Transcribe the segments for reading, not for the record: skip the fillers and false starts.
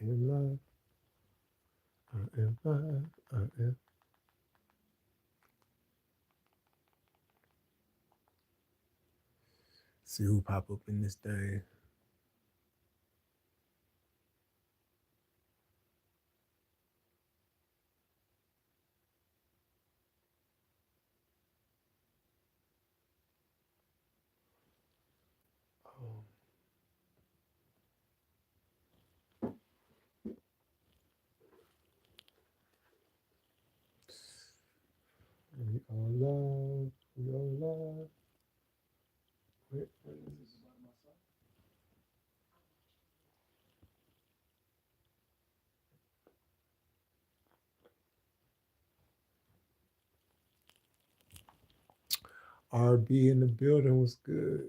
am live. I am live. I am. See who pop up in this thing. Oh, we are live. We are live. Where is this? RB in the building was good.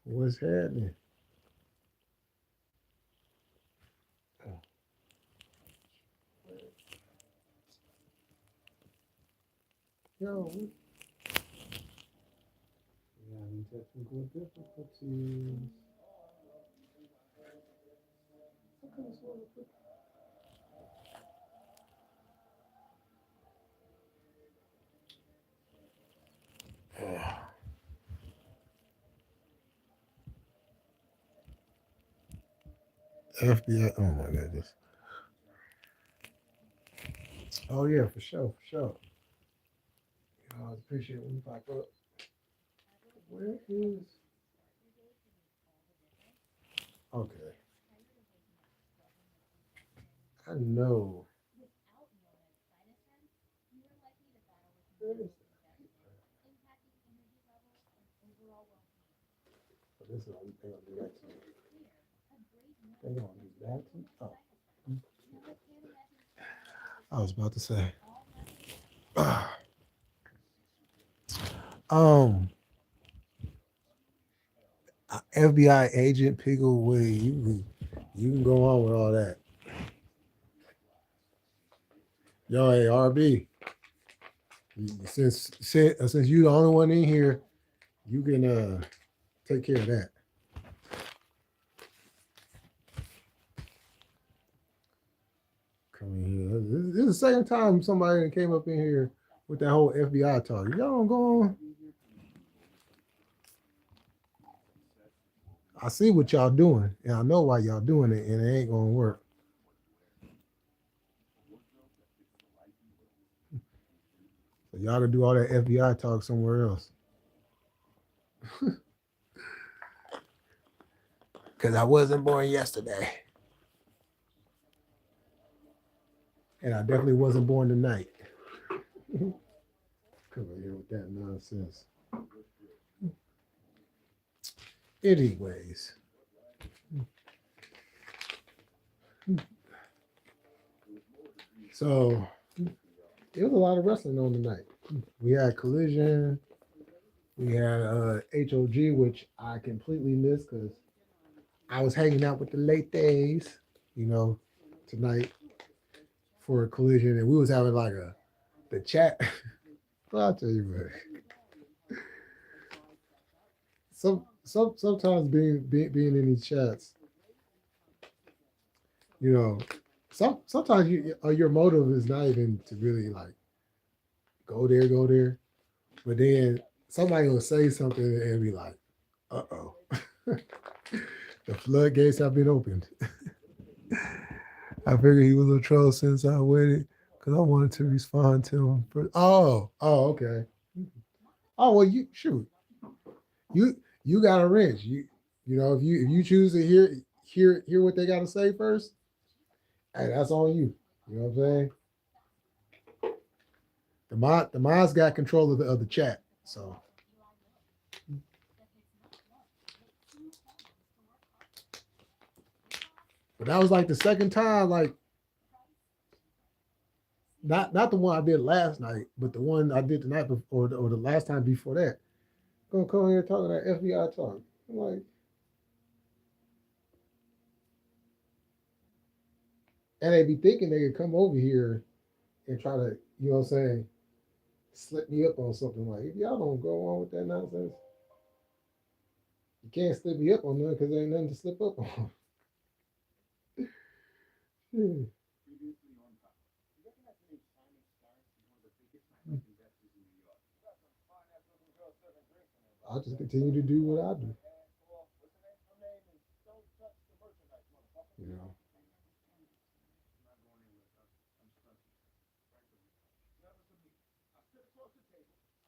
What's happening? Oh, yo, we having technical difficulties. FBI. Oh my goodness. Oh yeah, for sure, for sure. I always appreciate when you pop up. Where is? Okay, I know. Where is oh, this is what they gonna do that to me. They gonna do that to me. Oh, I was about to say. um, FBI agent Pickle Way. You can go on with all that. Yo, hey RB. Since you the only one in here, you can take care of that. Come in here. This is the second time somebody came up in here with that whole FBI talk. Y'all don't go on. I see what y'all doing, and I know why y'all doing it, and it ain't gonna work. So y'all to do all that FBI talk somewhere else. Cause I wasn't born yesterday, and I definitely wasn't born tonight. Come in here with that nonsense. Anyways, so it was a lot of wrestling on tonight. We had Collision. We had HOG, which I completely missed because I was hanging out with the late days, you know, tonight for a Collision, and we was having like the chat. Well, I'll tell you what. Sometimes being in these chats, you know, sometimes your motive is not even to really like go there, but then somebody will say something and be like, "Uh oh, the floodgates have been opened." I figured he was a troll since I waited because I wanted to respond to him. Okay. Oh well, you shoot. You got a wrench. You know if you choose to hear what they got to say first, hey, that's on you. You know what I'm saying? The mods got control of the chat. So, but that was like the second time, like not the one I did last night, but the one I did the night before, or the last time before that. gonna come here talking that FBI talk. I'm like, and they be thinking they could come over here and try to, you know what I'm saying, slip me up on something. Like, if y'all don't go on with that nonsense, you can't slip me up on nothing because there ain't nothing to slip up on. Hmm. I'll just continue to do what I do. You know.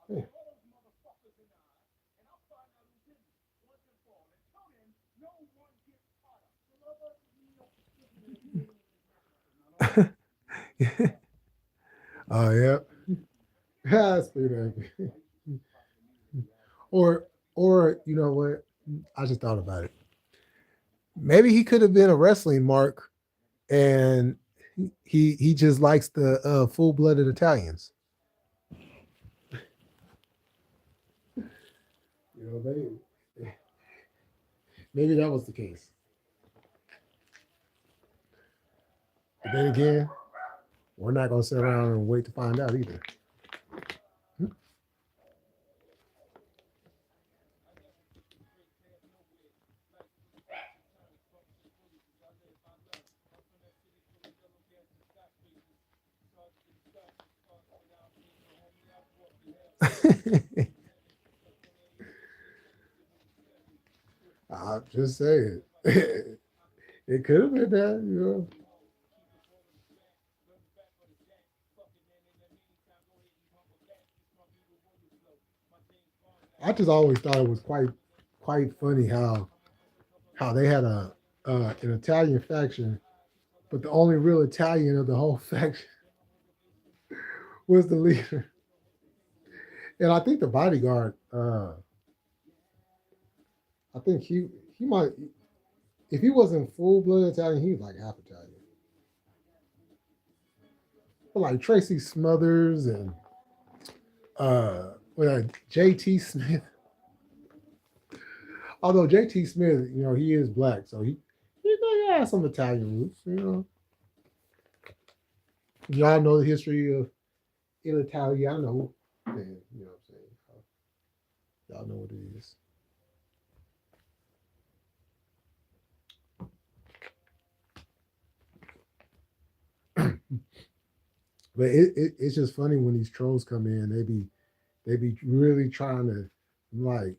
Yeah. Oh yeah. That's pretty happy. Or you know what? I just thought about it. Maybe he could have been a wrestling mark, and he just likes the full blooded Italians. You know, maybe that was the case. But then again, we're not gonna sit around and wait to find out either. I'm just saying. It could have been that, you know. I just always thought it was quite funny how they had a an Italian faction, but the only real Italian of the whole faction was the leader. And I think the bodyguard, I think he might, if he wasn't full blood Italian, he was like half Italian. But like Tracy Smothers and JT Smith. Although JT Smith, you know, he is black, so he has some Italian roots. You know, y'all know the history of Il Italiano. Then you know what I'm saying. Y'all know what it is. But it's just funny when these trolls come in. They be really trying to like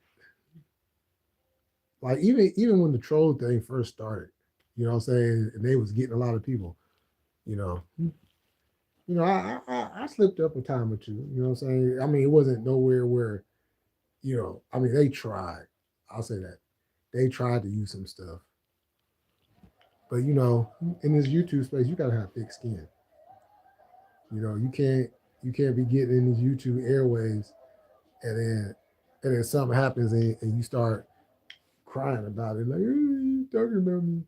even when the troll thing first started, you know what I'm saying, and they was getting a lot of people, you know. I slipped up a time or two, you know what I'm saying? I mean, it wasn't nowhere where, you know, I mean they tried. I'll say that. They tried to use some stuff. But you know, in this YouTube space, you gotta have thick skin. You know, you can't be getting in these YouTube airwaves and then something happens and you start crying about it, like, hey, you talking about me.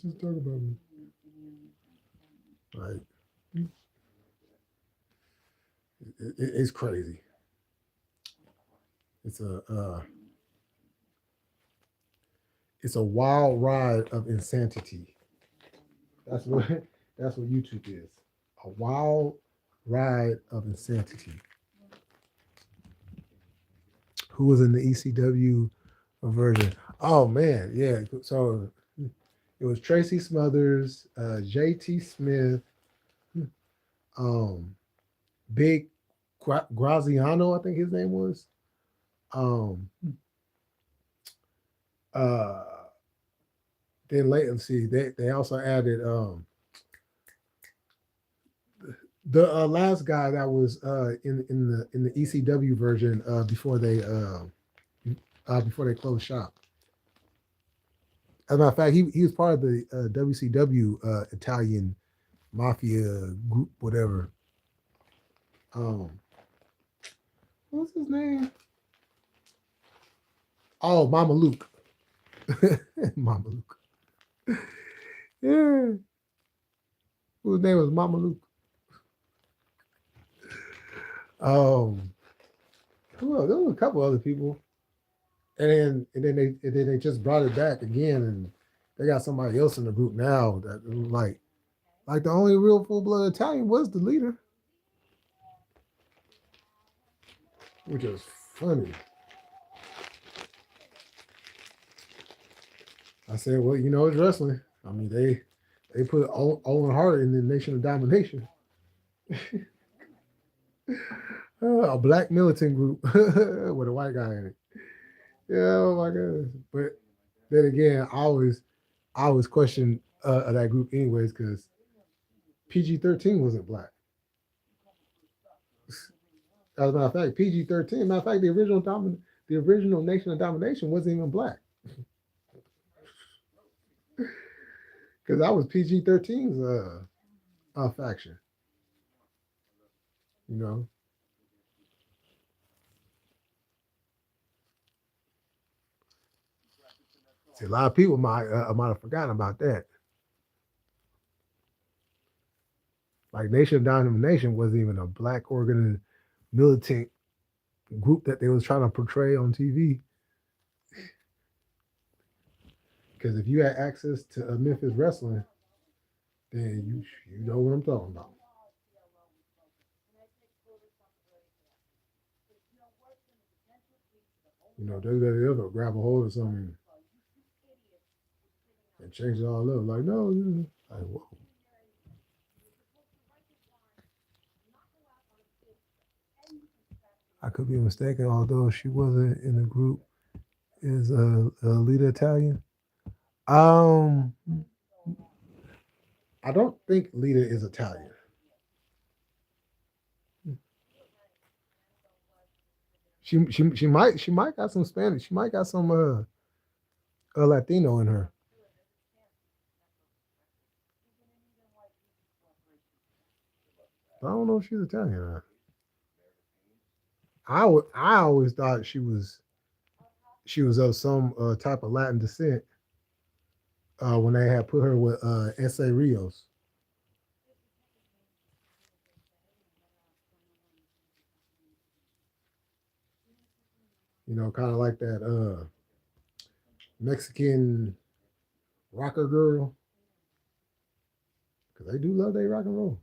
Just talk about me. Like it's crazy. It's a it's a wild ride of insanity. That's what that's what YouTube is. A wild ride of insanity. Who was in the ECW version? Oh man, yeah. So it was Tracy Smothers, JT Smith, um, Big Graziano, I think his name was. Um, uh, then let's see, they also added the last guy that was in the ECW version before they closed shop. As a matter of fact, he was part of the WCW Italian mafia group, whatever. Um, what's his name? Oh, Mama Luke. Mama Luke. Yeah, whose name was Mama Luke. Um, Well, there were a couple other people, and then they just brought it back again, and they got somebody else in the group now that like the only real full blood Italian was the leader, which is funny. I said, well, it's wrestling. I mean, they put Owen Hart in the Nation of Domination, a black militant group with a white guy in it. Yeah, oh my goodness. But then again, I always question that group anyways because PG-13 wasn't black. As a matter of fact, PG-13. Matter of fact, the original Nation of Domination wasn't even black because that was PG-13's faction. You know, see, a lot of people might have forgotten about that. Like Nation of Domination wasn't even a black organized militant group that they was trying to portray on TV. Because if you had access to Memphis wrestling, then you know what I'm talking about. WWF will grab a hold of something and change it all up. Like, no, like, whoa. I could be mistaken, although she wasn't in the group. Is Lita Italian? Um, I don't think Lita is Italian. She might got some Spanish. She might got some Latino in her. I don't know if she's Italian or not. I always thought she was of some type of Latin descent when they had put her with S.A. Rios. Kind of like that Mexican rocker girl, because they do love their rock and roll.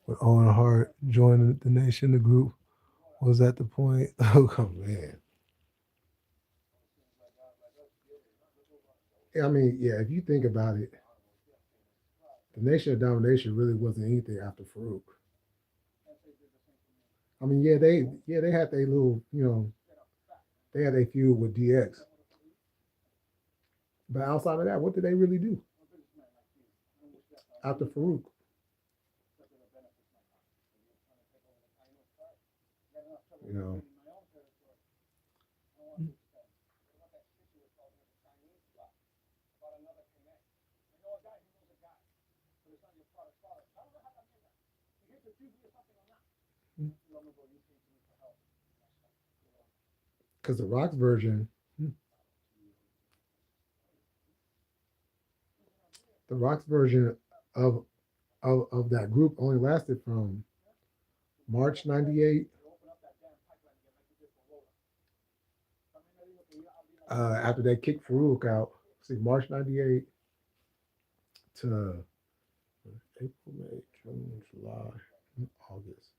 When Owen Hart joined the Nation, the group was at the point. Oh man, I mean, yeah. If you think about it, the Nation of Domination really wasn't anything after Farouk. I mean, yeah they had their little they had a feud with DX, but outside of that, what did they really do after Farouk? You know, because the Rock's version of of that group only lasted from March '98 after they kicked Farouk out. See, March '98 to April, May, June, July, August.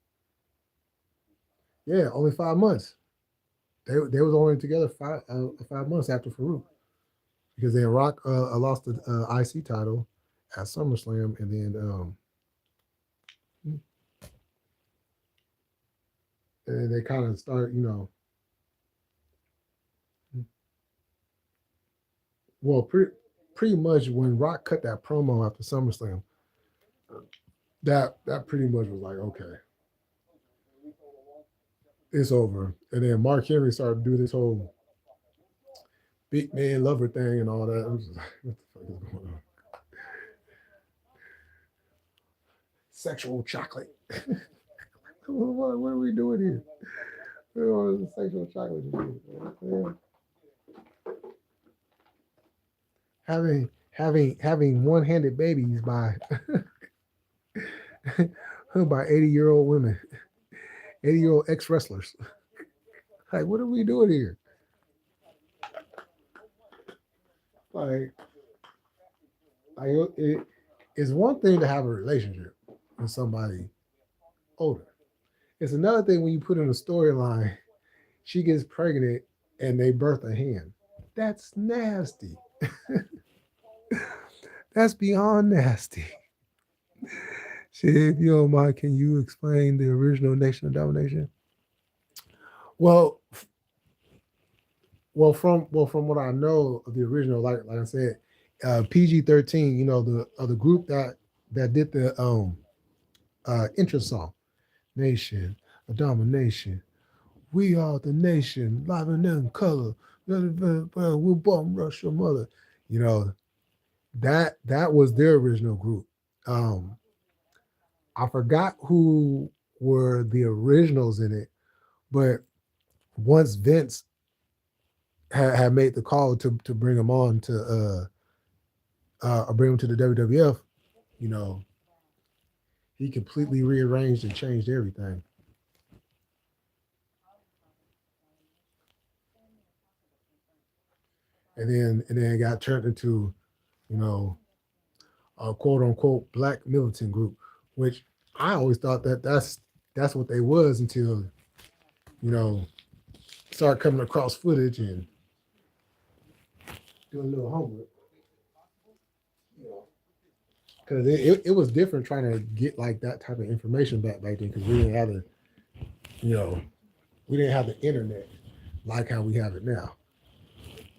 Yeah, only 5 months. They was only together 5 months after Farouk because then Rock lost the IC title at SummerSlam, and then they kind of started, well, pretty much when Rock cut that promo after SummerSlam, that pretty much was like, okay, it's over. And then Mark Henry started to do this whole big man lover thing and all that. It was like, what the fuck is going on? Sexual chocolate. What are we doing here? We're on the sexual chocolate. Having one-handed babies by by 80-year-old women, 80-year-old ex-wrestlers. Like, what are we doing here? Like, it's one thing to have a relationship with somebody older. It's another thing when you put in a storyline, she gets pregnant and they birth a hand. That's nasty. That's beyond nasty. Shit, if you don't mind, can you explain the original Nation of Domination? Well, from what I know of the original, like I said, PG-13. You know, the group that did the intro song, Nation of Domination. We are the nation, live and in color. We'll bomb rush your mother. You know, that was their original group. Um, I forgot who were the originals in it, but once Vince had made the call to bring him on to bring him to the WWF, you know, he completely rearranged and changed everything. And then it got turned into, you know, a quote unquote black militant group, which I always thought that's what they was until, you know, start coming across footage and doing a little homework. You know, because it was different trying to get like that type of information back then because we didn't have you know, we didn't have the internet like how we have it now.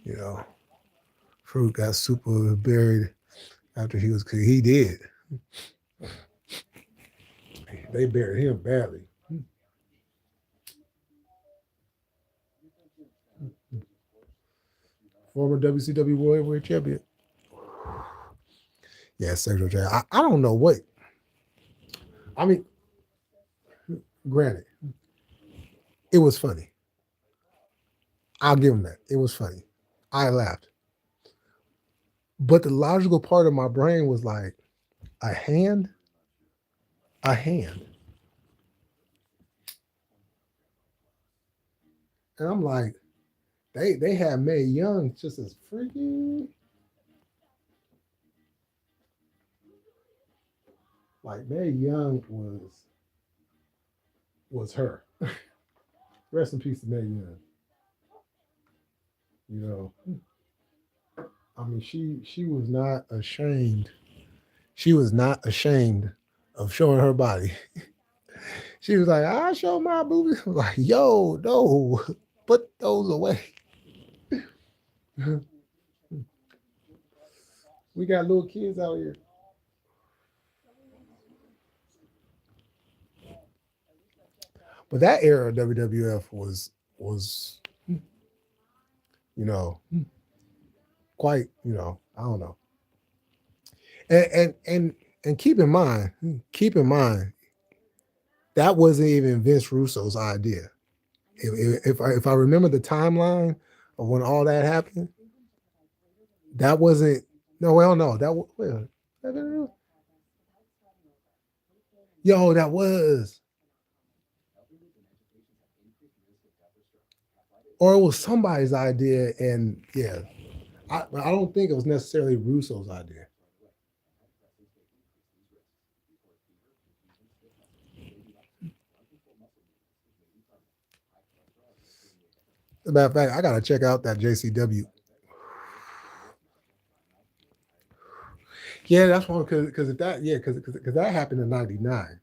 You know, Fruit got super buried after he did. They buried him badly. Former WCW World Champion. Yeah, sexual trafficking. I don't know what. I mean, granted, it was funny. I'll give him that. It was funny. I laughed. But the logical part of my brain was like, a hand? A hand. And I'm like, they had Mae Young just as freaky. Like Mae Young was her. Rest in peace to Mae Young. You know, I mean, she was not ashamed. She was not ashamed of showing her body. She was like, I show my boobies. I was like, yo, no, put those away. We got little kids out here. But that era of WWF was you know quite, I don't know. And keep in mind that wasn't even Vince Russo's idea. If I remember the timeline of when all that happened, that wasn't. No, well, no, yo, that was, or it was somebody's idea, and yeah, I don't think it was necessarily Russo's idea. As a matter of fact, I gotta check out that JCW. Yeah, that's one because if that yeah because that happened in '99.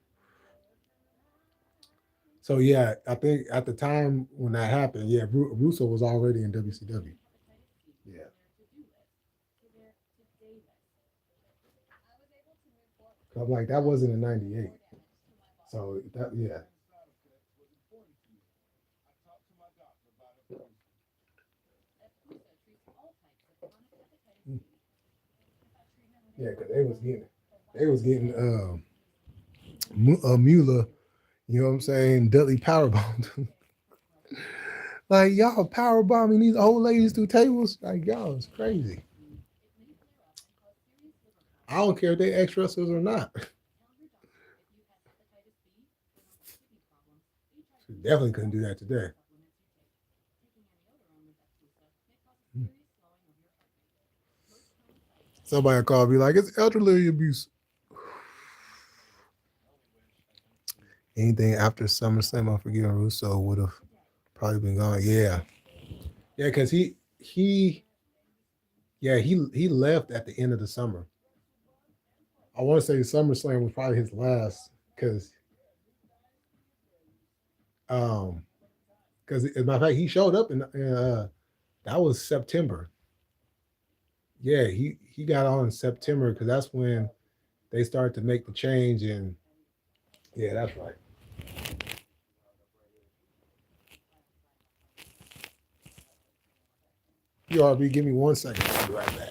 So yeah, I think at the time when that happened, yeah, Russo was already in WCW. Yeah, I'm like that wasn't in '98. So that yeah, yeah, because they was getting Mueller You know what I'm saying? Dudley powerbombed. Like, y'all power bombing these old ladies through tables. Like, y'all is crazy. I don't care if they ex wrestlers or not. Definitely couldn't do that today. Somebody called me like, it's elderly abuse. Anything after SummerSlam, I forget Russo would have probably been gone. Yeah. Yeah, because he left at the end of the summer. I want to say SummerSlam was probably his last because um because as a matter of fact he showed up in that was September. Yeah, he got on in September because that's when they started to make the change and yeah, that's right. URB, give me 1 second. I'll be right back.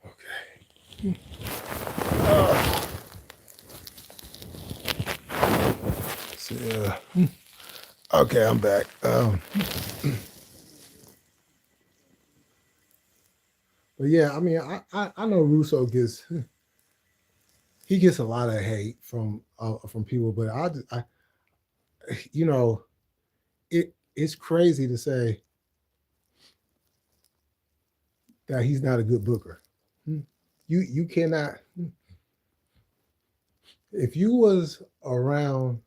Okay. So, okay, I'm back. But yeah, I mean, I know Russo gets a lot of hate from people, but I you know it's crazy to say that he's not a good booker. You cannot if you was around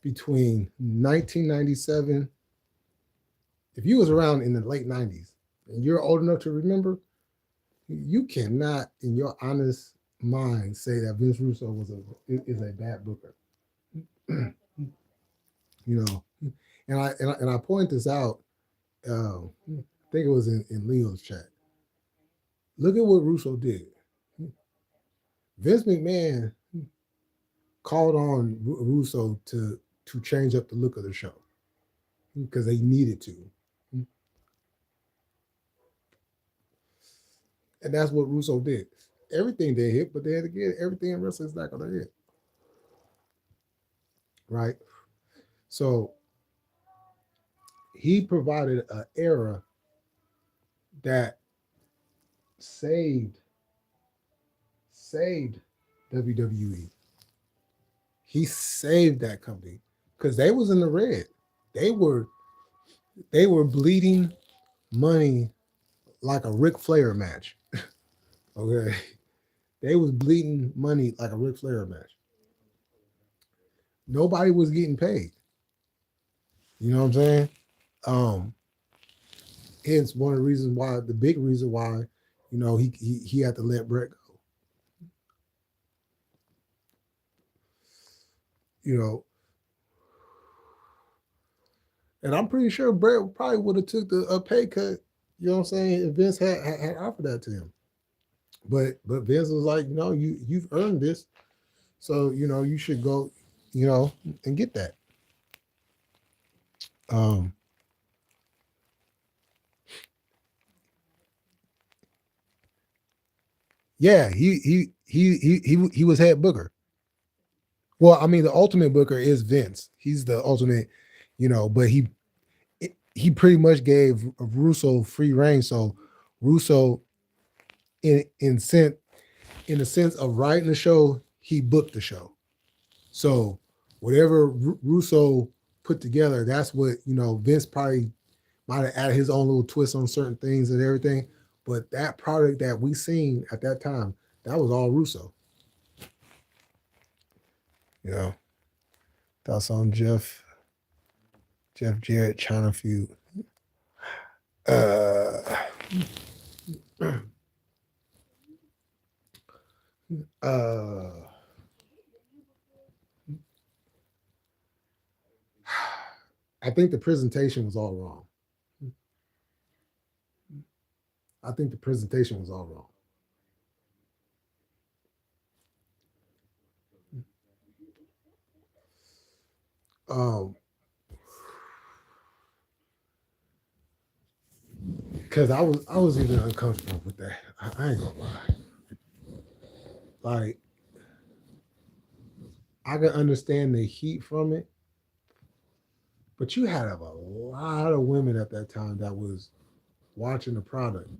between 1997, if you was around in the late 90s and you're old enough to remember, you cannot in your honest mind say that Vince Russo is a bad booker. You know, and I point this out. I think it was in Leo's chat. Look at what Russo did. Vince McMahon called on Russo to change up the look of the show because they needed to, and that's what Russo did. Everything they hit, but they had to get everything in wrestling's not gonna hit, right? So he provided an era that saved saved WWE. He saved that company because they was in the red. They were they were bleeding money like a Ric Flair match. Okay, they was bleeding money like a Ric Flair match. Nobody was getting paid. You know what I'm saying? Um, Hence one of the reasons why the big reason why he had to let Brett go. You know, and I'm pretty sure Brett probably would have took a pay cut. You know what I'm saying? If Vince had offered that to him, but Vince was like, you've earned this, so you should go, and get that. Um, yeah, he was head booker. Well, I mean, the ultimate booker is Vince. He's the ultimate, but he pretty much gave Russo free reign. So Russo, in in sense in the sense of writing the show, he booked the show. So whatever Russo put together. That's what, Vince probably might have added his own little twist on certain things and everything. But that product that we seen at that time, that was all Russo. You know, thoughts on Jeff Jarrett China feud. Uh, uh, I think the presentation was all wrong. I think the presentation was all wrong. Because I was even uncomfortable with that. I ain't gonna lie. Like, I can understand the heat from it, but you had a lot of women at that time that was watching the product.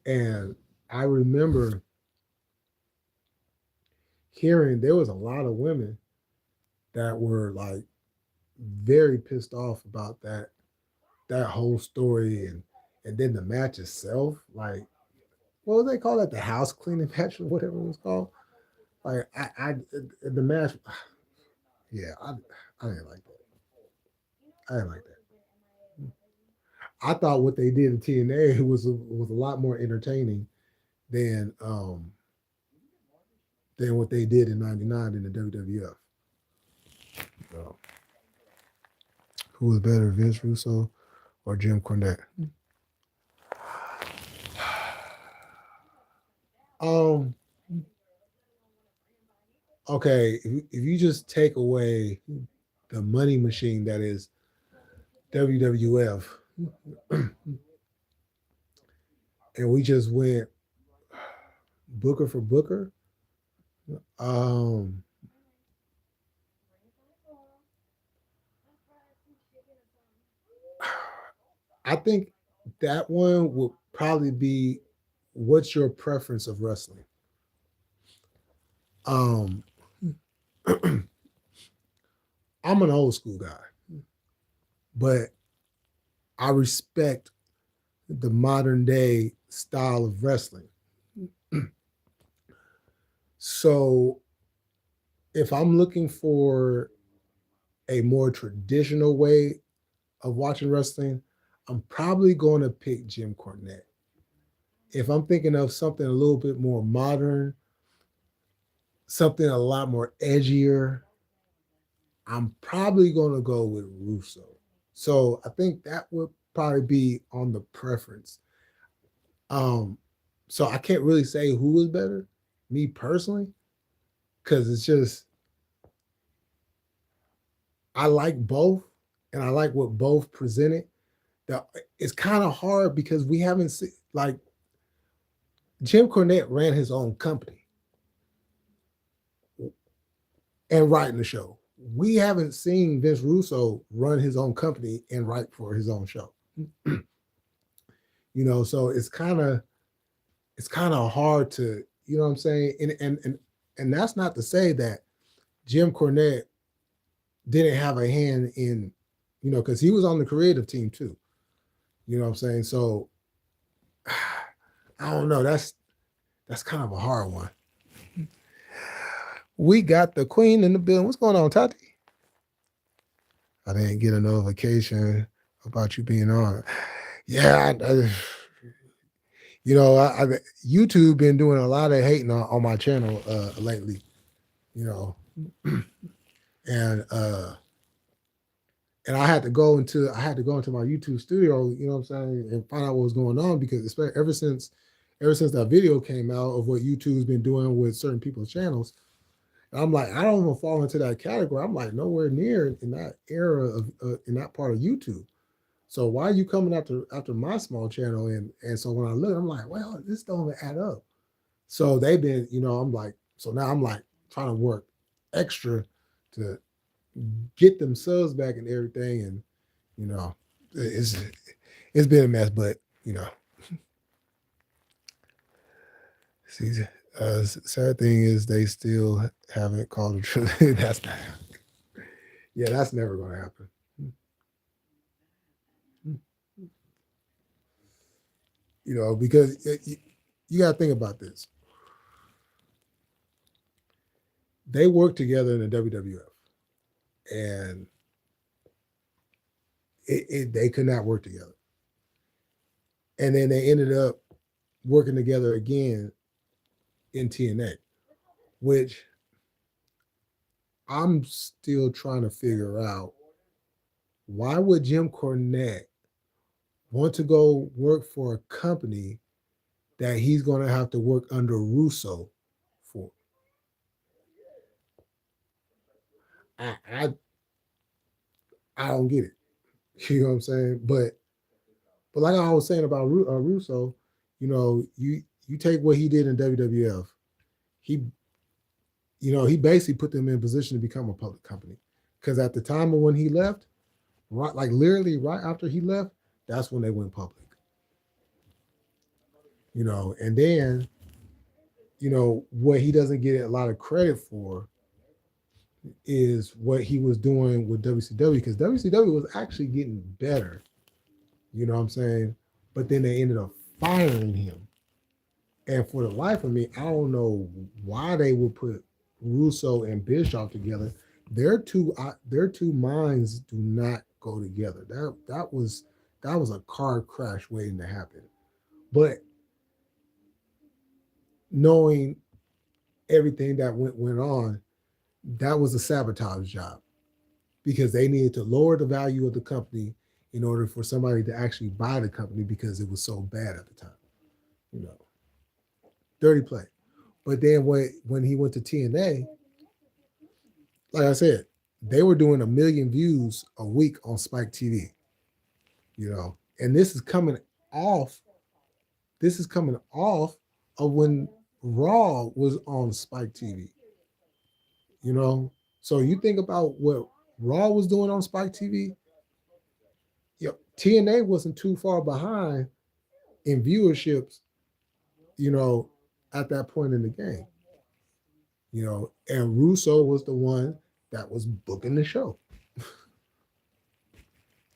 And I remember hearing there was a lot of women that were like very pissed off about that whole story and then the match itself, like what would they call it? The house cleaning match or whatever it was called. Like I the match, yeah, I didn't like that. I didn't like that. I thought what they did in TNA was a lot more entertaining than than what they did in '99 in the WWF. So, who was better, Vince Russo or Jim Cornette? Um. Okay, if you just take away the money machine that is WWF, and we just went Booker for Booker, um, I think that one would probably be what's your preference of wrestling? Um, I'm an old school guy, but I respect the modern day style of wrestling. So if I'm looking for a more traditional way of watching wrestling, I'm probably going to pick Jim Cornette. If I'm thinking of something a little bit more modern, something a lot more edgier, I'm probably going to go with Russo. So I think that would probably be on the preference. Um, so I can't really say who was better, me personally, because it's just I like both, and I like what both presented. That it's kind of hard because we haven't seen like Jim Cornette ran his own company and writing the show. We haven't seen Vince Russo run his own company and write for his own show. So it's kind of hard to, you know what I'm saying? And that's not to say that Jim Cornette didn't have a hand in, because he was on the creative team too. You know what I'm saying? So I don't know. That's kind of a hard one. We got the queen in the building. What's going on, Tati? I didn't get a notification about you being on. Yeah, YouTube been doing a lot of hating on my channel lately. And and I had to go into my YouTube studio, you know what I'm saying, and find out what was going on because especially ever since that video came out of what YouTube's been doing with certain people's channels. I'm like, I don't even fall into that category. I'm like nowhere near in that era of in that part of YouTube. So why are you coming after my small channel? And so when I look, I'm like, well, this don't add up. So they've been, I'm like, so now I'm like trying to work extra to get them subs back and everything. And it's been a mess, but see, sad thing is they still haven't called the truth. That's not. Yeah, that's never going to happen. You know, because you got to think about this. They worked together in the WWF, and they could not work together. And then they ended up working together again in TNA, which I'm still trying to figure out, why would Jim Cornette want to go work for a company that he's going to have to work under Russo for? I I don't get it. You know what I'm saying? But like I was saying about Russo, you know, you take what he did in WWF, he he basically put them in position to become a public company. Because at the time of when he left, right, like literally right after he left, that's when they went public. You know, and then what he doesn't get a lot of credit for is what he was doing with WCW, because WCW was actually getting better. You know what I'm saying? But then they ended up firing him. And for the life of me, I don't know why they would put Russo and Bischoff together. Their two minds do not go together. That was a car crash waiting to happen. But knowing everything that went on, that was a sabotage job, because they needed to lower the value of the company in order for somebody to actually buy the company, because it was so bad at the time. You know, dirty play. But then when he went to TNA, like I said, they were doing 1 million views a week on Spike TV. And this is coming off. This is coming off of when Raw was on Spike TV. So you think about what Raw was doing on Spike TV. TNA wasn't too far behind in viewerships. You know, at that point in the game. And Russo was the one that was booking the show.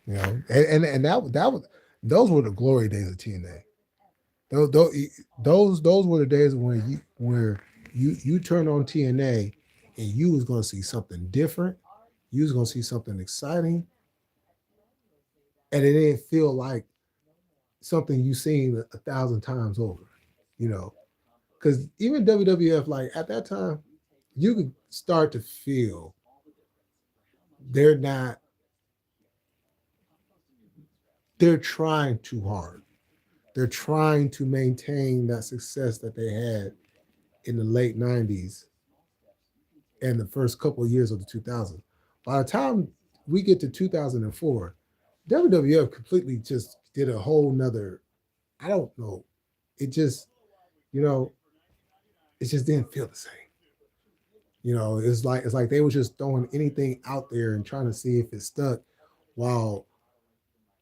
And that was, those were the glory days of TNA. Those were the days where you turn on TNA and you was gonna see something different. You was gonna see something exciting, and it didn't feel like something you seen 1,000 times over. Because even WWF, like at that time, you could start to feel they're not. They're trying too hard. They're trying to maintain that success that they had in the late 90s and the first couple of years of the 2000s. By the time we get to 2004, WWF completely just did a whole nother, I don't know. It just, you know, it just didn't feel the same. It's like they were just throwing anything out there and trying to see if it stuck, while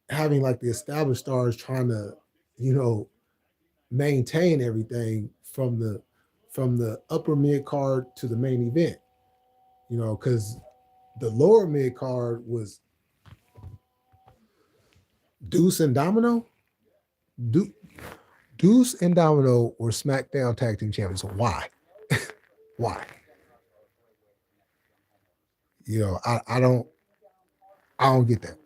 having like the established stars trying to, you know, maintain everything from the upper mid card to the main event. Because the lower mid card was Deuce and Domino. Du- Deuce and Domino were SmackDown Tag Team Champions. Why? Why? I don't get that.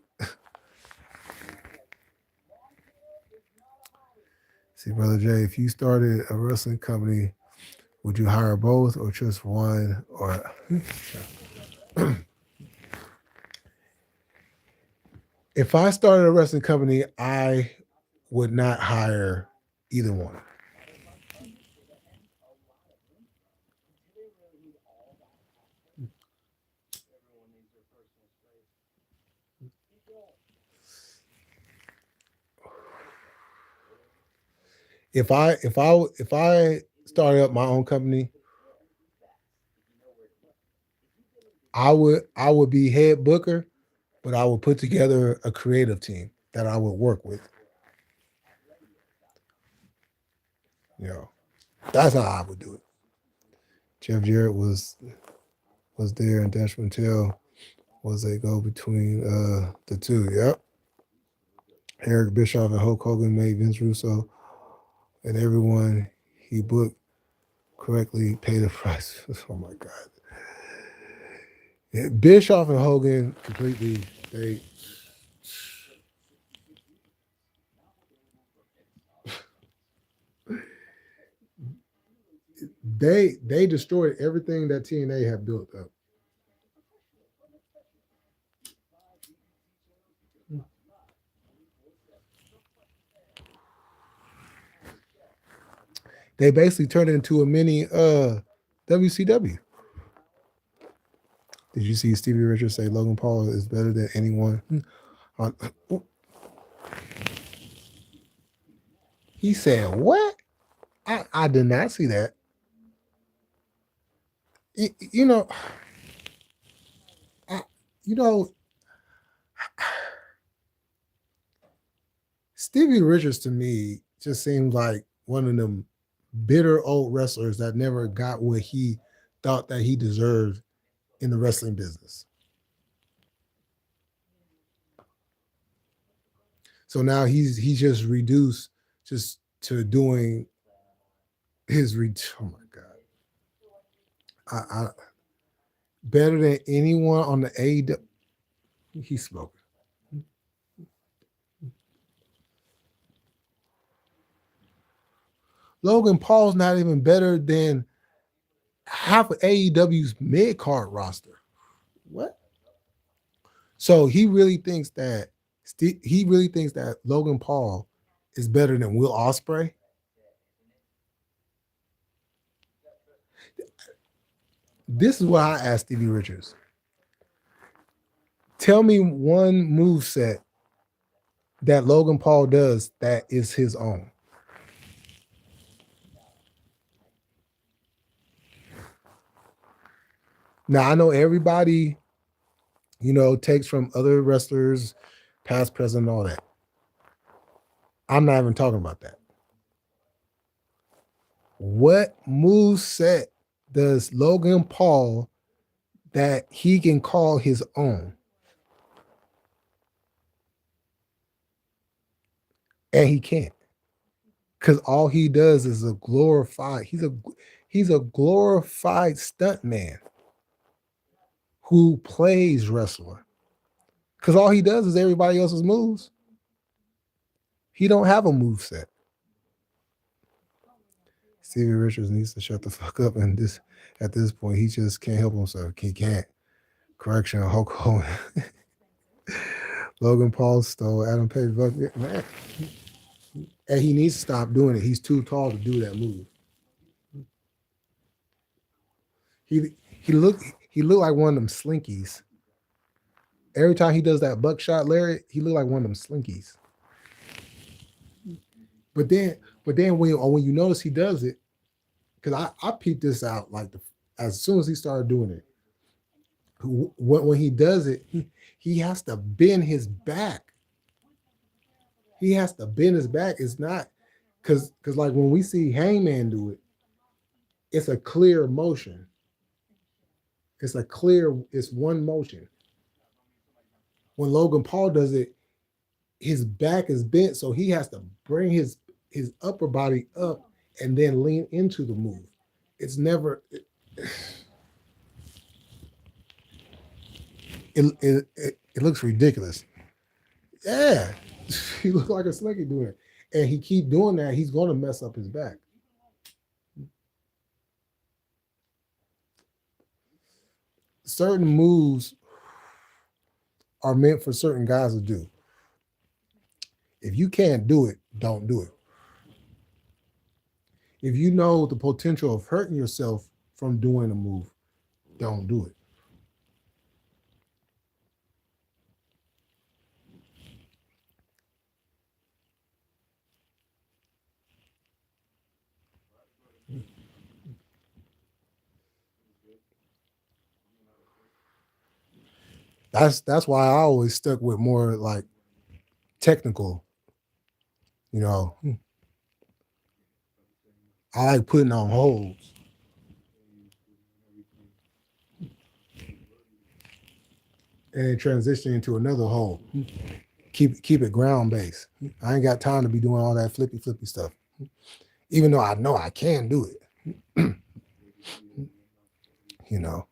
See, Brother Jay, if you started a wrestling company, would you hire both or just one? Or if I started a wrestling company, I would not hire either one. If I started up my own company, I would be head booker, but I would put together a creative team that I would work with. You know, that's how I would do it. Jeff Jarrett was there, and Dash Montel Was they go between the two? Yep. Eric Bischoff and Hulk Hogan made Vince Russo and everyone he booked correctly pay the price. Oh my God. Yeah, Bischoff and Hogan completely they destroyed everything that TNA had built up. They basically turned it into a mini WCW. Did you see Stevie Richards say Logan Paul is better than anyone? He said, what? I did not see that. You know, you know, Stevie Richards to me just seems like one of them bitter old wrestlers that never got what he thought that he deserved in the wrestling business. So now he's just reduced just to doing his oh my God. I better than anyone on the AEW. He's smoking. Logan Paul's not even better than half of AEW's mid card roster. What? So he really thinks that Logan Paul is better than Will Ospreay. This is what I asked Stevie Richards. Tell me one move set that Logan Paul does that is his own. Now I know everybody, takes from other wrestlers, past, present, all that. I'm not even talking about that. What move set does Logan Paul that he can call his own? And he can't. Because all he does is he's a glorified stunt man who plays wrestler. Because all he does is everybody else's moves. He don't have a move set. Stevie Richards needs to shut the fuck up, and at this point he just can't help himself. He can't. Correction, Hulk Hogan. Logan Paul stole Adam Page. Man. And he needs to stop doing it. He's too tall to do that move. He looked like one of them slinkies. Every time he does that buckshot lariat, he looked like one of them slinkies. But then when you notice he does it, because I peeped this out like as soon as he started doing it. When he does it, he has to bend his back. He has to bend his back. It's not because like when we see Hangman do it, it's a clear motion. It's one motion. When Logan Paul does it, his back is bent, so he has to bring his upper body up and then lean into the move. It's never it looks ridiculous. Yeah, he looks like a slinky doing it, and he keep doing that. He's going to mess up his back. Certain moves are meant for certain guys to do. If you can't do it, don't do it. If you know the potential of hurting yourself from doing a move, don't do it. That's why I always stuck with more like technical. I like putting on holds. and then transition into another hole. Keep it ground based. I ain't got time to be doing all that flippy stuff. Even though I know I can do it. You know.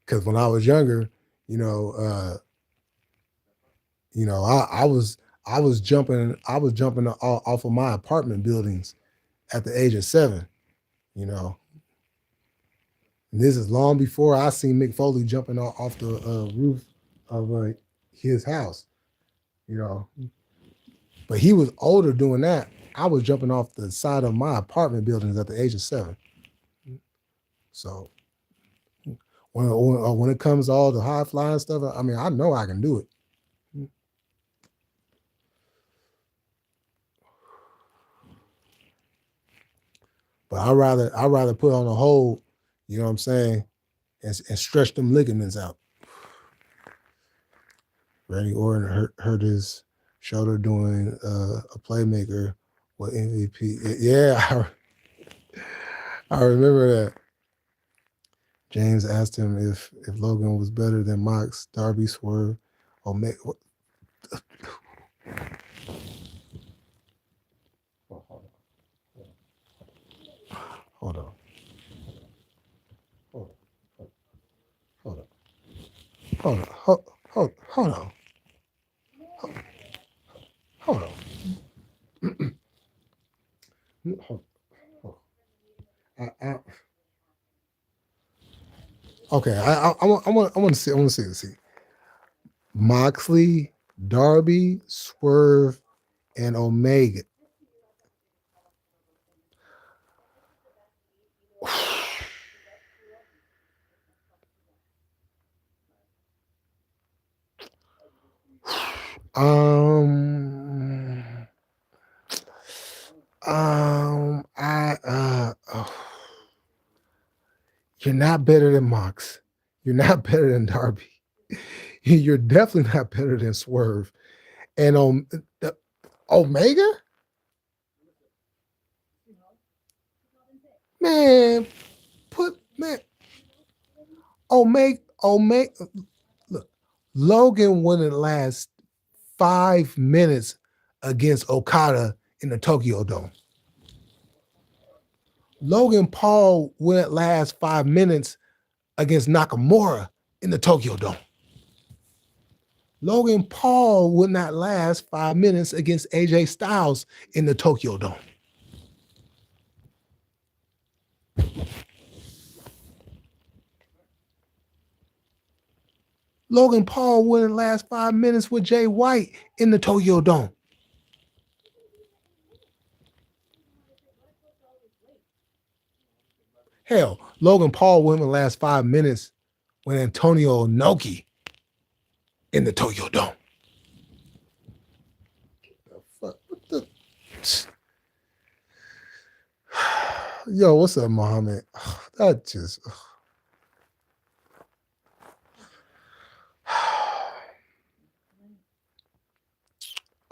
Because when I was younger, I was jumping off of my apartment buildings at the age of 7. You know, and this is long before I seen Mick Foley jumping off the roof of his house. You know, but he was older doing that. I was jumping off the side of my apartment buildings at the age of 7. So when it comes to all the high flying stuff, I mean, I know I can do it. But I rather put on a hold, you know what I'm saying, and stretch them ligaments out. Randy Orton hurt his shoulder doing a playmaker with MVP. Yeah, I remember that. James asked him if Logan was better than Mox, Darby, Swerve, Omega. Hold on. Okay, I want to see. Moxley, Darby, Swerve, and Omega. You're not better than Mox. You're not better than Darby. You're definitely not better than Swerve. And Omega? Man, Omega. Look, Logan wouldn't last 5 minutes against Okada in the Tokyo Dome. Logan Paul wouldn't last 5 minutes against Nakamura in the Tokyo Dome. Logan Paul would not last 5 minutes against AJ Styles in the Tokyo Dome. Logan Paul wouldn't last 5 minutes with Jay White in the Tokyo Dome. Hell, Logan Paul wouldn't last 5 minutes with Antonio Inoki in the Tokyo Dome. What the? Yo, what's up, Muhammad? That just.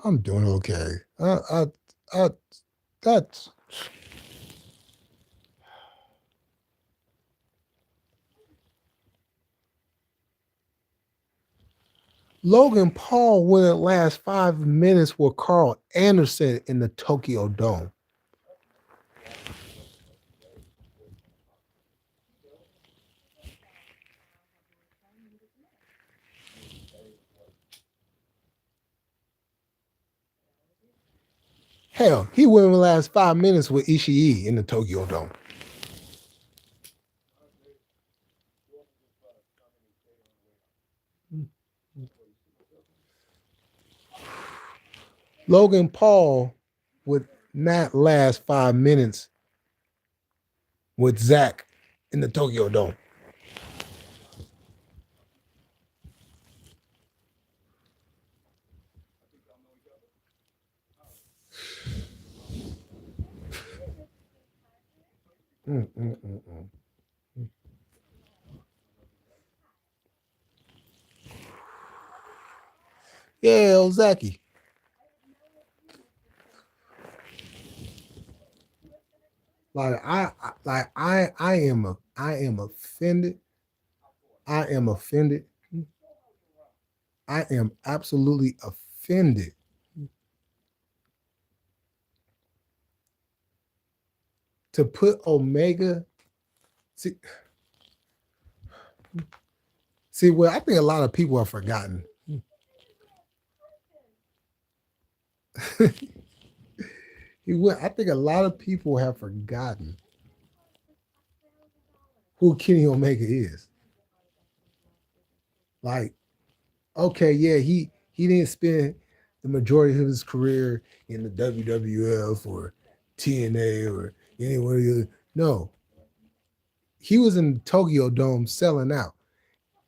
I'm doing okay. That's. Logan Paul wouldn't last 5 minutes with Carl Anderson in the Tokyo Dome. Hell, he wouldn't last 5 minutes with Ishii in the Tokyo Dome. Logan Paul would not last 5 minutes with Zach in the Tokyo Dome. Yeah, Ozaki. I am offended. I am offended I am absolutely offended to put Omega. See, well, I think a lot of people have forgotten. I think a lot of people have forgotten who Kenny Omega is. Like, okay, yeah, he didn't spend the majority of his career in the WWF or TNA or any one of the other. No, he was in the Tokyo Dome selling out.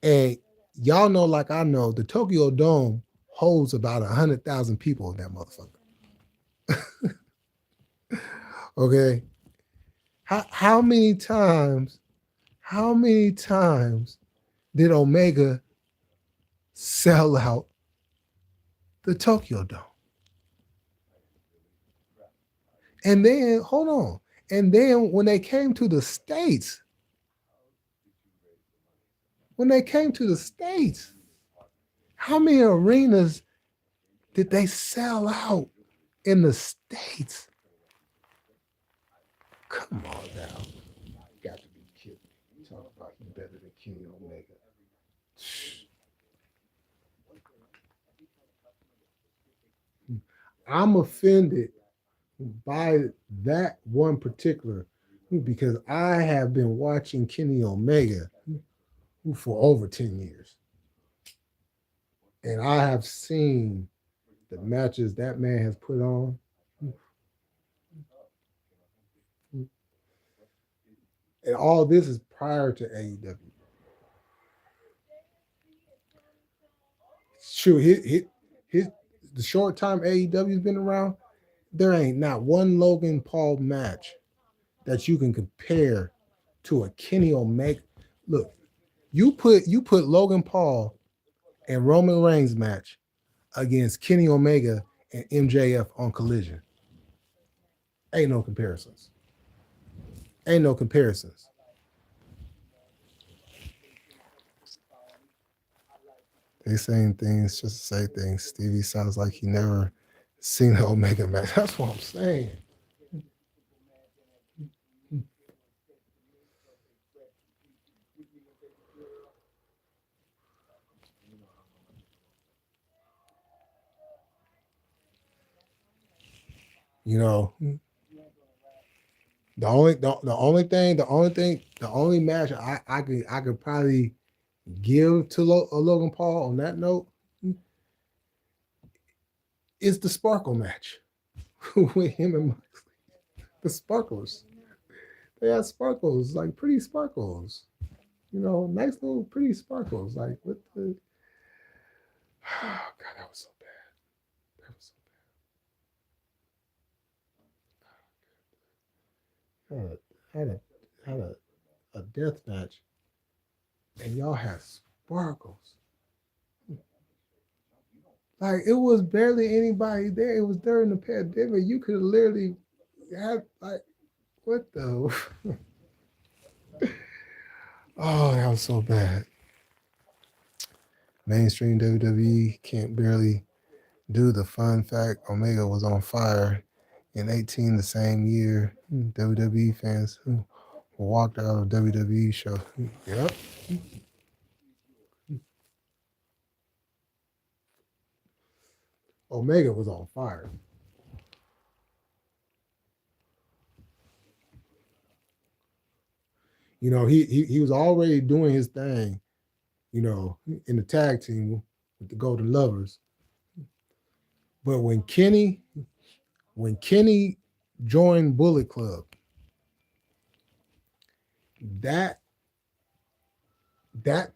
And y'all know, like I know, the Tokyo Dome holds about 100,000 people in that motherfucker. Okay. How many times did Omega sell out the Tokyo Dome? And then, hold on. And then when they came to the States, how many arenas did they sell out in the States? Come on now. You got to be kidding me. Talk about you better than Kenny Omega. I'm offended by that one particular because I have been watching Kenny Omega for over 10 years. And I have seen the matches that man has put on. And all this is prior to AEW. Sure, his the short time AEW's been around, there ain't not one Logan Paul match that you can compare to a Kenny Omega. Look, you put Logan Paul and Roman Reigns match against Kenny Omega and MJF on Collision. Ain't no comparisons. They saying things just to say things. Stevie sounds like he never seen the Omega match. That's what I'm saying. You know, the only match I could probably give to Logan Paul on that note is the Sparkle match with him and Moxley. The Sparkles. They had sparkles, like pretty sparkles. You know, nice little pretty sparkles. Like what the oh god, that was so bad. That was so bad. Had a death match and y'all had sparkles. Like it was barely anybody there. It was during the pandemic. You could literally have like what the oh, that was so bad. Mainstream WWE can't barely do the fun fact Omega was on fire in 18 the same year. WWE fans who walked out of WWE show. Yep. Omega was on fire. You know, he was already doing his thing, you know, in the tag team with the Golden Lovers. But when Kenny joined Bullet Club, that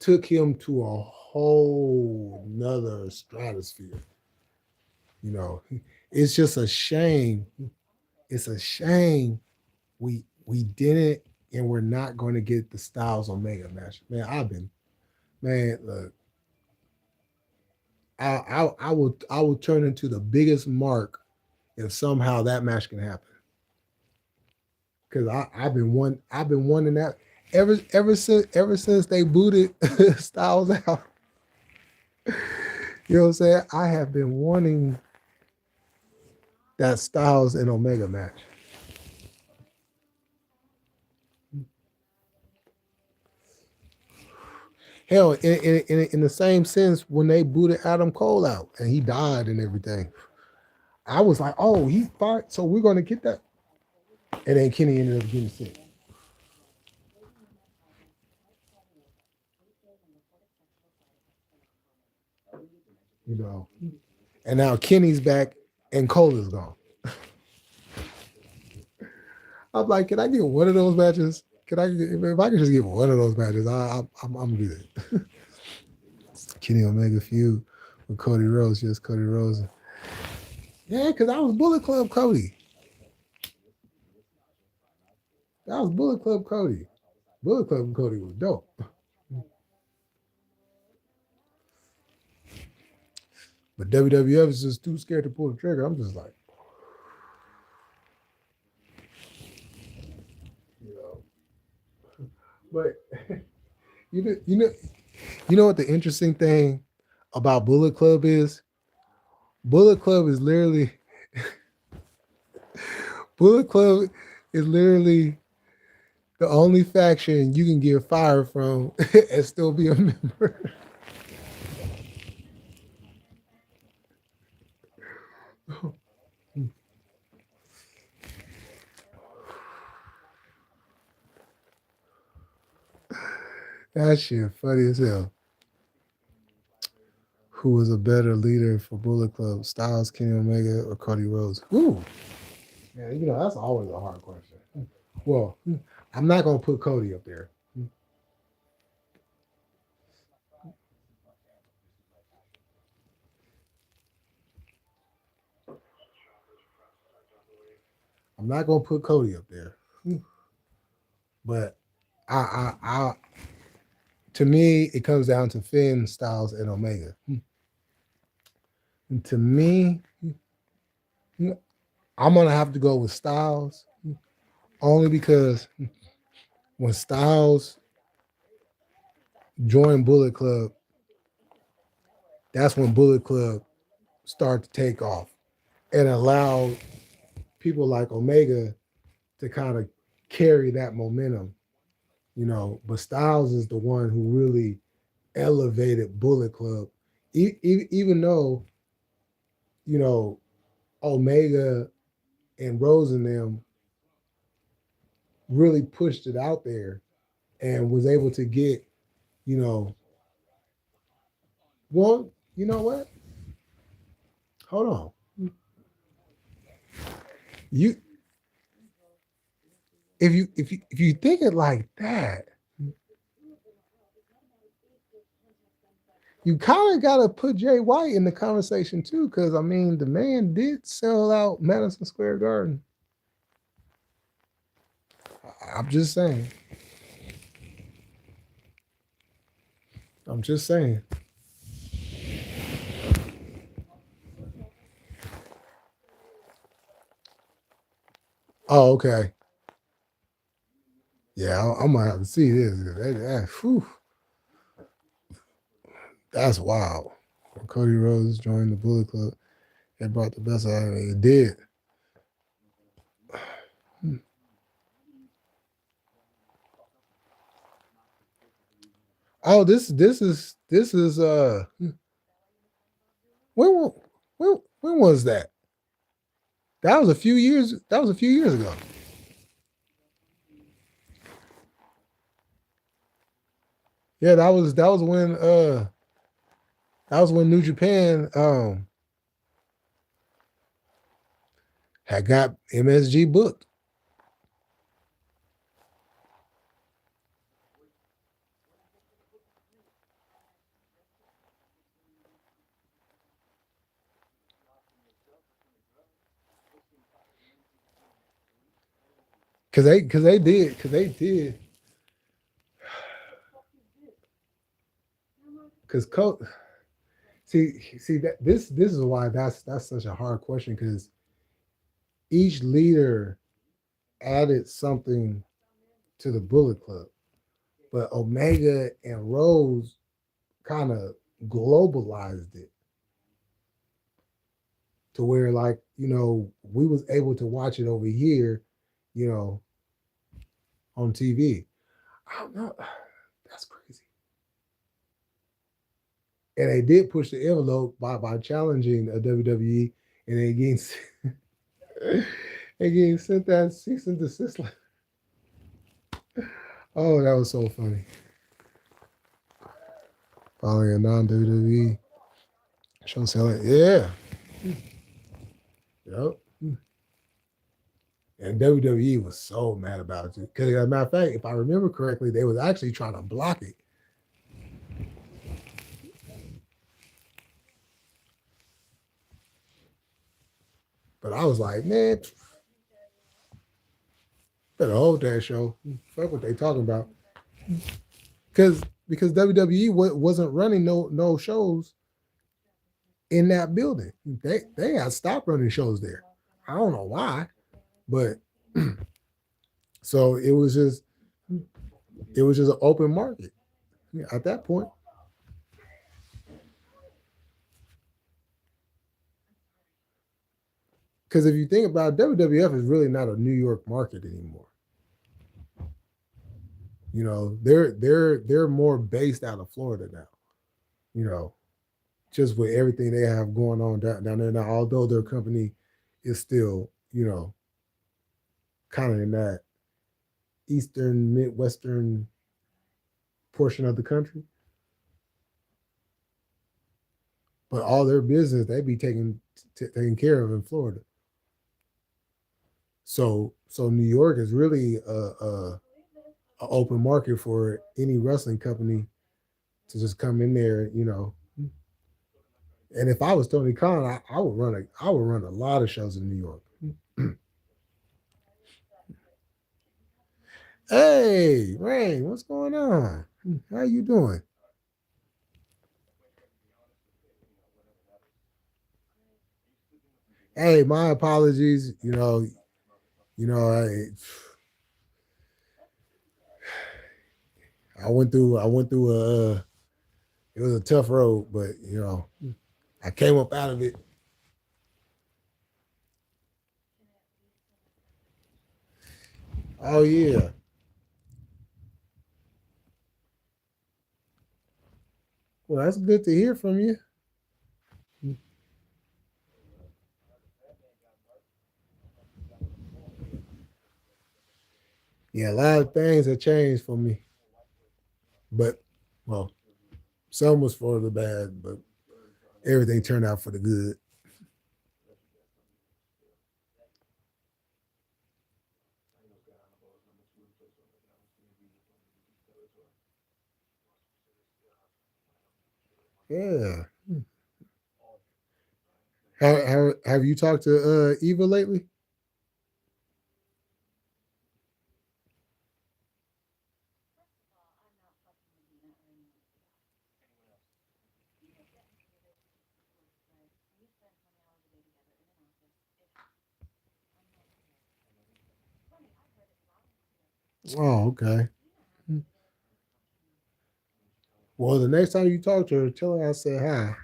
took him to a whole nother stratosphere. You know, it's just a shame. It's a shame we didn't and we're not going to get the Styles Omega match. Man, look, I will turn into the biggest mark if somehow that match can happen. Because I've been wanting that ever since they booted Styles out. You know what I'm saying? I have been wanting that Styles and Omega match. Hell, in the same sense, when they booted Adam Cole out and he died and everything, I was like, oh, he fired, so we're gonna get that. And then Kenny ended up getting sick. You know. And now Kenny's back and Cole is gone. I'm like, can I get one of those matches? Can I get, if I could just get one of those matches, I'm good. Kenny Omega feud with Cody Rhodes, just Cody Rhodes. Yeah, because I was Bullet Club Cody. That was Bullet Club Cody. Bullet Club Cody was dope. But WWF is just too scared to pull the trigger. I'm just like, you know. But you know what the interesting thing about Bullet Club is? Bullet Club is literally Bullet Club is literally the only faction you can get fired from and still be a member. That shit funny as hell. Who was a better leader for Bullet Club, Styles, Kenny Omega, or Cody Rhodes? Ooh, man, you know that's always a hard question. Well, I'm not gonna put Cody up there. I'm not gonna put Cody up there. But I to me, it comes down to Finn, Styles, and Omega. And to me, I'm gonna have to go with Styles only because when Styles joined Bullet Club, that's when Bullet Club started to take off and allow people like Omega to kind of carry that momentum, you know. But Styles is the one who really elevated Bullet Club, even though, you know, Omega and Rose and them really pushed it out there and was able to get, you know, well, you know what? Hold on. You if you think it like that, you kind of got to put Jay White in the conversation too, because I mean, the man did sell out Madison Square Garden. I'm just saying. I'm just saying. Oh, okay. Yeah, I'm gonna have to see this. That's wild. When Cody Rhodes joined the Bullet Club, it brought the best out of it. It did. Oh, this is when when was that? That was a few years. That was a few years ago. Yeah, that was when New Japan had got MSG booked. Cause they did because see that this is why that's such a hard question because each leader added something to the Bullet Club, but Omega and Rose kind of globalized it. to where like, we was able to watch it over here, you know, on TV. I don't know. That's crazy. And they did push the envelope by challenging a WWE, and they getting they getting sent that cease and desist. Oh, that was so funny. Finally, a non WWE show selling. Yeah. Yep. And WWE was so mad about it. Because, as a matter of fact, if I remember correctly, they was actually trying to block it. But I was like, man, better hold that show. Fuck what they talking about. Because WWE wasn't running no shows in that building. They had stopped running shows there. I don't know why, but so it was just an open market at that point. Because if you think about it, WWF is really not a New York market anymore. They're more based out of Florida now. You know, just with everything they have going on down there now. Although their company is still, kind of in that eastern midwestern portion of the country, but all their business they be taken care of in Florida. So New York is really a open market for any wrestling company to just come in there, And if I was Tony Khan, I would run a lot of shows in New York. Hey, Rain, what's going on? How you doing? Hey, my apologies. I went through it was a tough road, but I came up out of it. Oh yeah. Well, that's good to hear from you. Yeah, a lot of things have changed for me, but well, some was for the bad, but everything turned out for the good. Yeah. How have you talked to Eva lately? Oh, okay. Well, the next time you talk to her, tell her I said hi.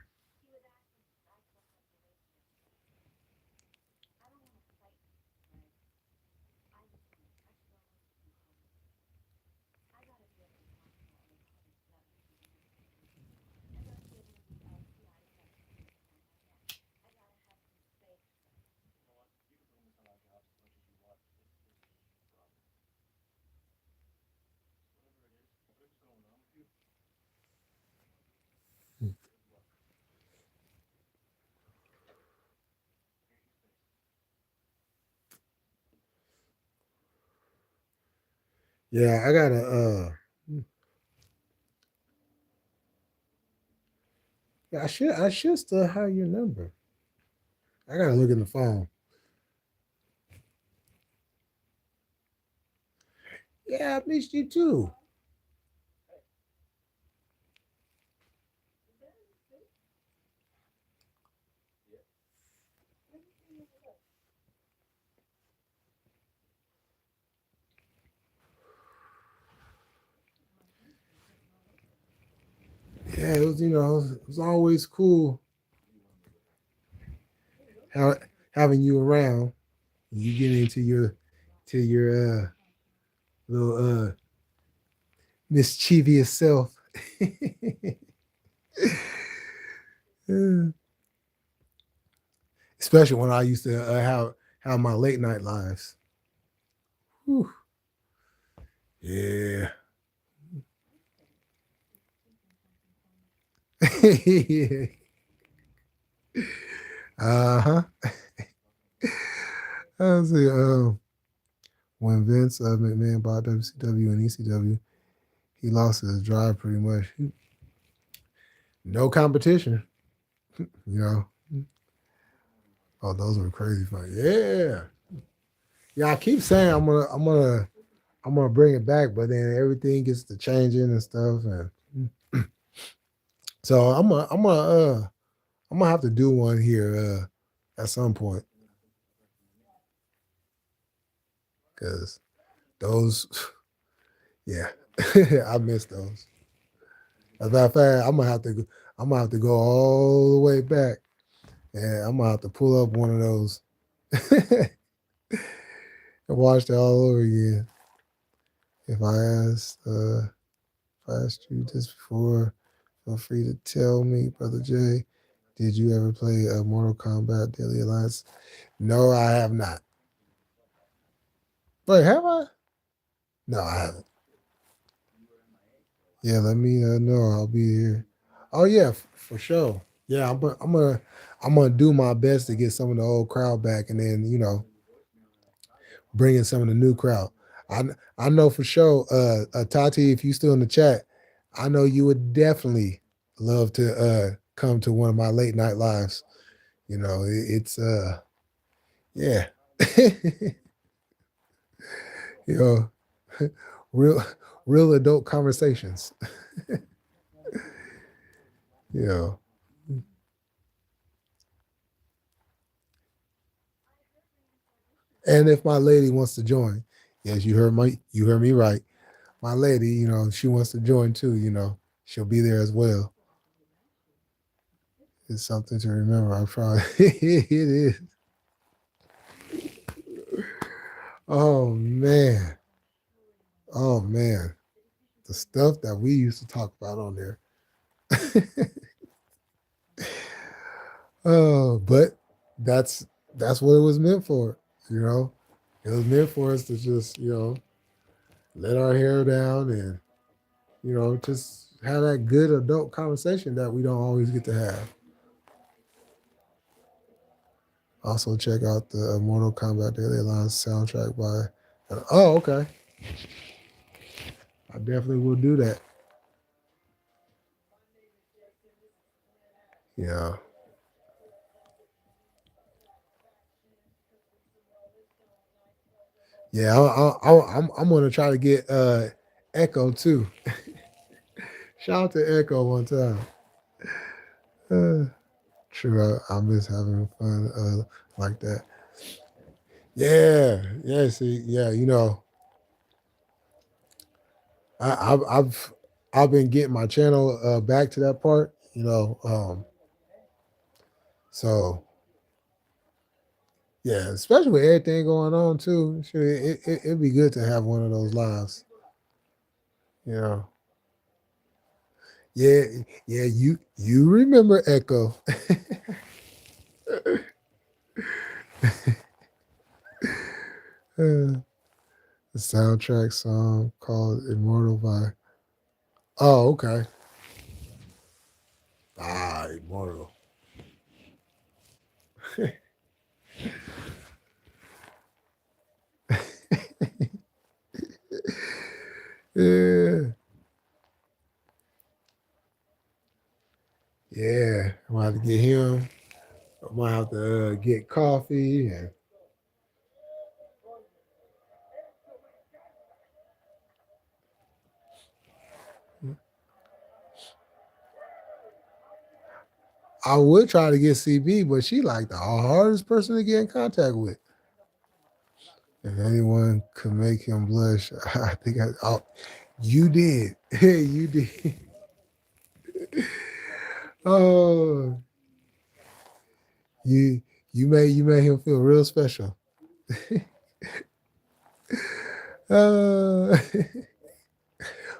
Yeah, I gotta. Yeah, I should still have your number. I gotta look in the phone. Yeah, I missed you too. Yeah, it was always cool having you around. You get into your little mischievous self. Especially when I used to have my late night lives. Whew. Yeah. Uh-huh. I see. When Vince McMahon bought WCW and ECW, he lost his drive pretty much. No competition, you know. Oh, those were crazy fun. Yeah, yeah. I keep saying I'm gonna bring it back, but then everything gets to changing and stuff, and so I'm gonna have to do one here at some point because those, yeah, I miss those. As a matter of fact, I'm gonna have to go all the way back, and I'm gonna have to pull up one of those and watch it all over again. If I asked, if I asked you this before, feel free to tell me, Brother Jay. Did you ever play Mortal Kombat Daily Alliance? No, I have not. Wait, have I? No, I haven't. Yeah, let me know. I'll be here. Oh yeah, for sure. Yeah, I'm gonna do my best to get some of the old crowd back, and then bring in some of the new crowd. I I know for sure. Tati, if you still in the chat, I know you would definitely love to come to one of my late night lives. It's yeah, you know, real real adult conversations. You know. And if my lady wants to join, yes, you heard me right. My lady, she wants to join too. She'll be there as well. It's something to remember. I'm trying. It is. Oh man. Oh man. The stuff that we used to talk about on there. But that's what it was meant for. You know, it was meant for us to just let our hair down and just have that good adult conversation that we don't always get to have. Also, check out the Mortal Kombat Daily Alliance soundtrack by. Oh, okay. I definitely will do that. Yeah. Yeah, I'm gonna try to get Echo too. Shout out to Echo one time. Uh, True, I miss having fun like that. Yeah, yeah. See, yeah, I've been getting my channel back to that part. So yeah, especially with everything going on too. Sure, it'd be good to have one of those lives. You know. Yeah, yeah. You remember Echo? The soundtrack song called "Immortal" by. Oh, okay. Ah, Immortal. Yeah, yeah. I'm gonna have to get him. I might have to get coffee, and I would try to get CB, but she like the hardest person to get in contact with. If anyone could make him blush, I think you did. You did. Oh, you you made him feel real special. Uh,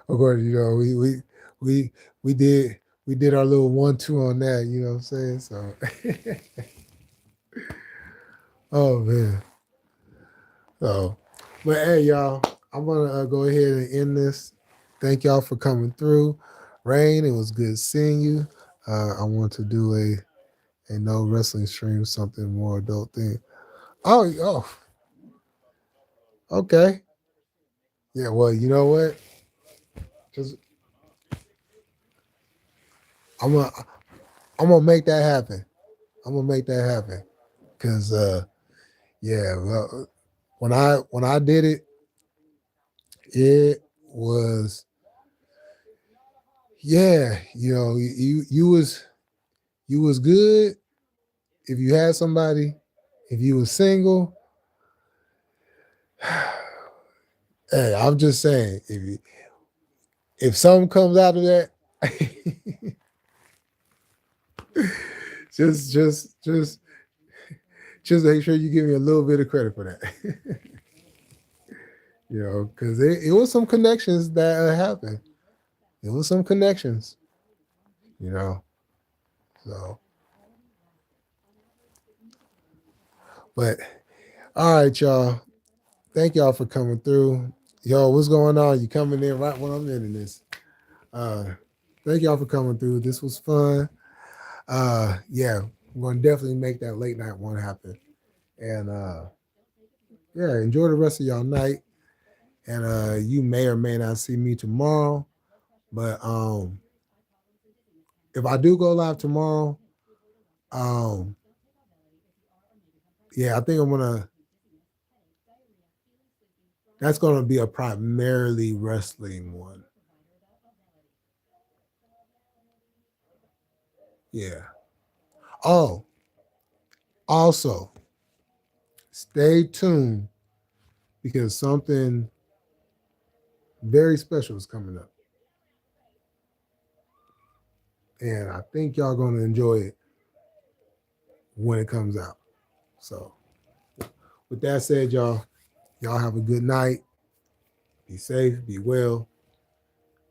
of course, we we did we did our little 1-2 on that. You know what I'm saying? So, oh man. So, but hey, y'all, I'm gonna go ahead and end this. Thank y'all for coming through. Rain, it was good seeing you. I want to do a no wrestling stream, something more adult thing. Oh, okay. Yeah, well, you know what? Just I'm gonna I'm gonna make that happen. I'm gonna make that happen. Cause yeah, well, when I did it, it was yeah, you was good if you had somebody. If you was single, hey, I'm just saying, if something comes out of that, just just just just make sure you give me a little bit of credit for that. Because it was some connections that happened. It was some connections, you know. So, but all right, y'all. Thank y'all for coming through. Yo, what's going on? You coming in right when I'm in this. Uh, thank y'all for coming through. This was fun. Yeah, we're gonna definitely make that late night one happen. And yeah, enjoy the rest of y'all night. And you may or may not see me tomorrow, but if I do go live tomorrow, um, yeah, I think I'm gonna. That's gonna be a primarily wrestling one. Yeah. Oh, also, stay tuned because something very special is coming up, and I think y'all gonna enjoy it when it comes out. So, with that said, y'all have a good night. Be safe. Be well.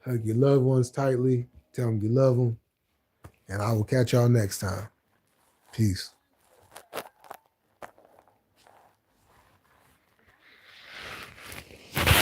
Hug your loved ones tightly. Tell them you love them. And I will catch y'all next time. Peace.